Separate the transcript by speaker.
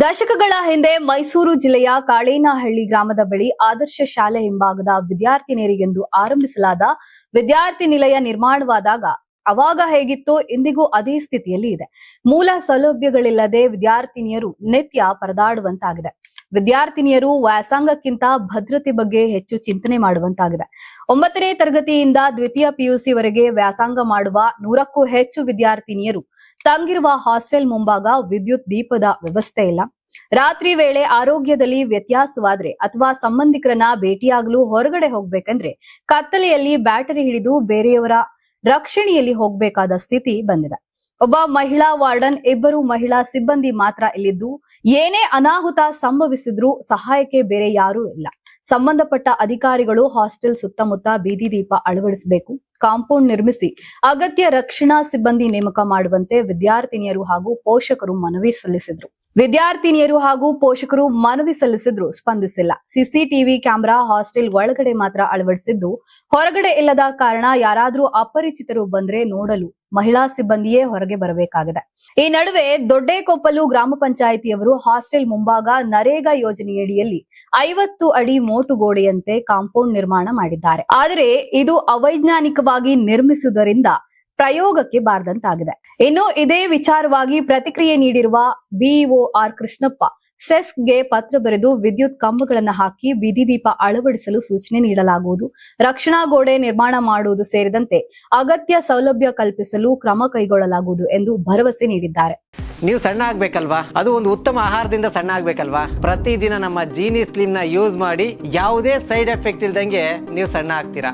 Speaker 1: ದಶಕಗಳ ಹಿಂದೆ ಮೈಸೂರು ಜಿಲ್ಲೆಯ ಕಾಳೇನಹಳ್ಳಿ ಗ್ರಾಮದ ಬಳಿ ಆದರ್ಶ ಶಾಲೆ ಹಿಂಭಾಗದ ವಿದ್ಯಾರ್ಥಿನಿಯರಿಗೆಂದು ಆರಂಭಿಸಲಾದ ವಿದ್ಯಾರ್ಥಿ ನಿಲಯ ನಿರ್ಮಾಣವಾದಾಗ ಅವಾಗ ಹೇಗಿತ್ತು ಇಂದಿಗೂ ಅದೇ ಸ್ಥಿತಿಯಲ್ಲಿ ಇದೆ. ಮೂಲ ಸೌಲಭ್ಯಗಳಿಲ್ಲದೆ ವಿದ್ಯಾರ್ಥಿನಿಯರು ನಿತ್ಯ ಪರದಾಡುವಂತಾಗಿದೆ. ವಿದ್ಯಾರ್ಥಿನಿಯರು ವ್ಯಾಸಂಗಕ್ಕಿಂತ ಭದ್ರತೆ ಬಗ್ಗೆ ಹೆಚ್ಚು ಚಿಂತನೆ ಮಾಡುವಂತಾಗಿದೆ. 9ನೇ ತರಗತಿಯಿಂದ ದ್ವಿತೀಯ ಪಿಯುಸಿ ವರೆಗೆ ವ್ಯಾಸಂಗ ಮಾಡುವ 100ಕ್ಕೂ ಹೆಚ್ಚು ವಿದ್ಯಾರ್ಥಿನಿಯರು ತಂಗಿರುವ ಹಾಸ್ಟೆಲ್ ಮುಂಭಾಗ ವಿದ್ಯುತ್ ದೀಪದ ವ್ಯವಸ್ಥೆ ಇಲ್ಲ. ರಾತ್ರಿ ವೇಳೆ ಆರೋಗ್ಯದಲ್ಲಿ ವ್ಯತ್ಯಾಸವಾದ್ರೆ ಅಥವಾ ಸಂಬಂಧಿಕರನ್ನ ಭೇಟಿಯಾಗಲು ಹೊರಗಡೆ ಹೋಗ್ಬೇಕಂದ್ರೆ ಕತ್ತಲೆಯಲ್ಲಿ ಬ್ಯಾಟರಿ ಹಿಡಿದು ಬೇರೆಯವರ ರಕ್ಷಣೆಯಲ್ಲಿ ಹೋಗ್ಬೇಕಾದ ಸ್ಥಿತಿ ಬಂದಿದೆ. ಒಬ್ಬ ಮಹಿಳಾ ವಾರ್ಡನ್, 2 ಮಹಿಳಾ ಸಿಬ್ಬಂದಿ ಮಾತ್ರ ಇಲ್ಲಿದ್ದು ಏನೇ ಅನಾಹುತ ಸಂಭವಿಸಿದ್ರೂ ಸಹಾಯಕ್ಕೆ ಬೇರೆ ಯಾರೂ ಇಲ್ಲ. ಸಂಬಂಧಪಟ್ಟ ಅಧಿಕಾರಿಗಳು ಹಾಸ್ಟೆಲ್ ಸುತ್ತಮುತ್ತ ಬೀದಿ ದೀಪ ಅಳವಡಿಸಬೇಕು, ಕಾಂಪೌಂಡ್ ನಿರ್ಮಿಸಿ ಅಗತ್ಯ ರಕ್ಷಣಾ ಸಿಬ್ಬಂದಿ ನೇಮಕ ಮಾಡುವಂತೆ ವಿದ್ಯಾರ್ಥಿನಿಯರು ಹಾಗೂ ಪೋಷಕರು ಮನವಿ ಸಲ್ಲಿಸಿದ್ರು ಸ್ಪಂದಿಸಿಲ್ಲ. ಸಿಸಿಟಿವಿ ಕ್ಯಾಮೆರಾ ಹಾಸ್ಟೆಲ್ ಒಳಗಡೆ ಮಾತ್ರ ಅಳವಡಿಸಿದ್ದು ಹೊರಗಡೆ ಇಲ್ಲದ ಕಾರಣ ಯಾರಾದ್ರೂ ಅಪರಿಚಿತರು ಬಂದ್ರೆ ನೋಡಲು ಮಹಿಳಾ ಸಿಬ್ಬಂದಿಯೇ ಹೊರಗೆ ಬರಬೇಕಾಗಿದೆ. ಈ ನಡುವೆ ದೊಡ್ಡೇಕೊಪ್ಪಲು ಗ್ರಾಮ ಪಂಚಾಯಿತಿಯವರು ಹಾಸ್ಟೆಲ್ ಮುಂಭಾಗ ನರೇಗಾ ಯೋಜನೆಯಡಿಯಲ್ಲಿ 50 ಅಡಿ ಮೋಟು ಗೋಡೆಯಂತೆ ಕಾಂಪೌಂಡ್ ನಿರ್ಮಾಣ ಮಾಡಿದ್ದಾರೆ. ಆದರೆ ಇದು ಅವೈಜ್ಞಾನಿಕವಾಗಿ ನಿರ್ಮಿಸುವುದರಿಂದ ಪ್ರಯೋಗಕ್ಕೆ ಬಾರದಂತಾಗಿದೆ. ಇನ್ನು ಇದೇ ವಿಚಾರವಾಗಿ ಪ್ರತಿಕ್ರಿಯೆ ನೀಡಿರುವ ಬಿಇಒ ಆರ್ ಕೃಷ್ಣಪ್ಪ, ಸೆಸ್ಗೆ ಪತ್ರ ಬರೆದು ವಿದ್ಯುತ್ ಕಂಬಗಳನ್ನು ಹಾಕಿ ಬೀದಿ ದೀಪ ಅಳವಡಿಸಲು ಸೂಚನೆ ನೀಡಲಾಗುವುದು, ರಕ್ಷಣಾ ಗೋಡೆ ನಿರ್ಮಾಣ ಮಾಡುವುದು ಸೇರಿದಂತೆ ಅಗತ್ಯ ಸೌಲಭ್ಯ ಕಲ್ಪಿಸಲು ಕ್ರಮ ಕೈಗೊಳ್ಳಲಾಗುವುದು ಎಂದು ಭರವಸೆ ನೀಡಿದ್ದಾರೆ.
Speaker 2: ನೀವು ಸಣ್ಣ ಆಗ್ಬೇಕಲ್ವಾ? ಅದು ಒಂದು ಉತ್ತಮ ಆಹಾರದಿಂದ ಸಣ್ಣ ಆಗ್ಬೇಕಲ್ವಾ? ಪ್ರತಿದಿನ ನಮ್ಮ ಜೀನಿ ಸ್ಲಿಮ್ ನ ಯೂಸ್ ಮಾಡಿ ಯಾವುದೇ ಸೈಡ್ ಎಫೆಕ್ಟ್ ಇಲ್ದಂಗೆ ನೀವು ಸಣ್ಣ ಆಗ್ತೀರಾ.